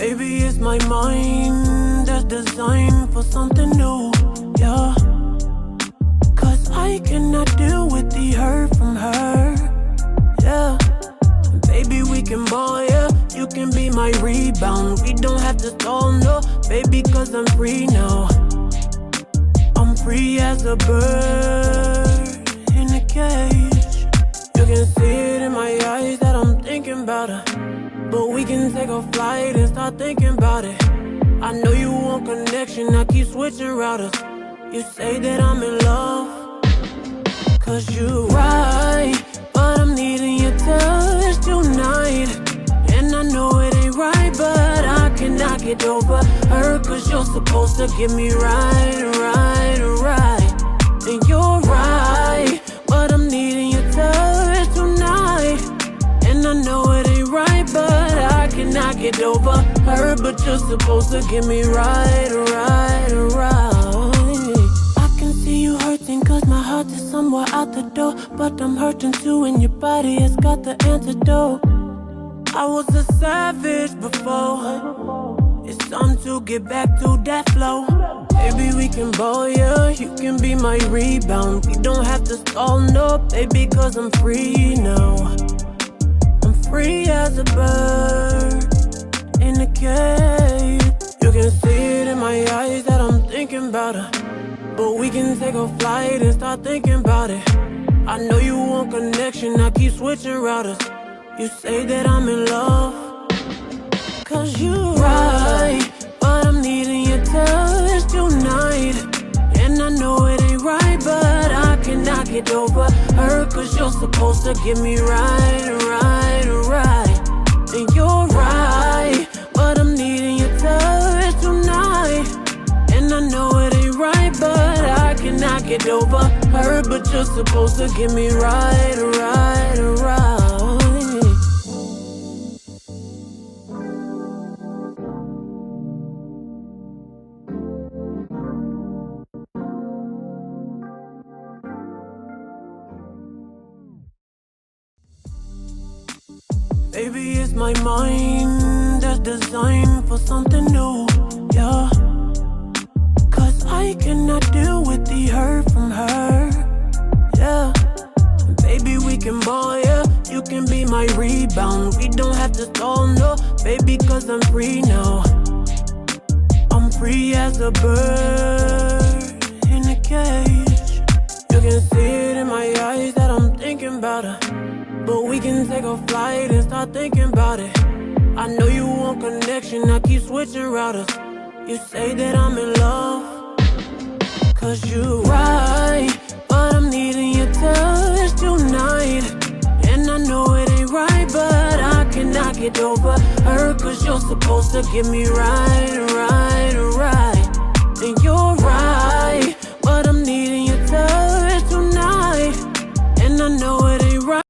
Maybe it's my mind that's designed for something new, yeah. Cause I cannot deal with the hurt from her, yeah. Baby, we can ball, yeah. You can be my rebound. We don't have to stall, no. Baby, cause I'm free now. I'm free as a bird in a cage. You can see it in my eyes that I'm thinking about her. But we can take a flight and start thinking about it. I know you want connection, I keep switching routers. You say that I'm in love, cause you right, but I'm needing your touch tonight. And I know it ain't right, but I cannot get over her. Cause you're supposed to get me right. And you're right, but I'm needing your touch tonight. And I know it ain't right, but I cannot get over her. But you're supposed to get me right. I can see you hurting cause my heart is somewhere out the door. But I'm hurting too and your body has got the antidote. I was a savage before. It's time to get back to that flow. Baby, we can ball, yeah. You can be my rebound. We don't have to stall, no, baby, cause I'm free now. I'm free as a bird in a cage. You can see it in my eyes that I'm thinking about her. But we can take a flight and start thinking about it. I know you want connection, I keep switching routers. You say that I'm in love, cause you right, but I'm needing your touch tonight. And I know it ain't right, but I cannot get over her. Cause you're supposed to get me right. And you're right, but I'm needing your touch tonight. And I know it ain't right, but I cannot get over her. But you're supposed to get me right. Baby, it's my mind that's designed for something new, yeah. Cause I cannot deal with the hurt from her, yeah. Baby, we can ball, yeah. You can be my rebound. We don't have to stall, no, baby, cause I'm free now. I'm free as a bird in a cage. You can see it in my eyes that I'm thinking about her. But we can take a flight and start thinking about it. I know you want connection, I keep switching routers. You say that I'm in love, cause you right, but I'm needing your touch tonight. And I know it ain't right, but I cannot get over her. Cause you're supposed to get me right.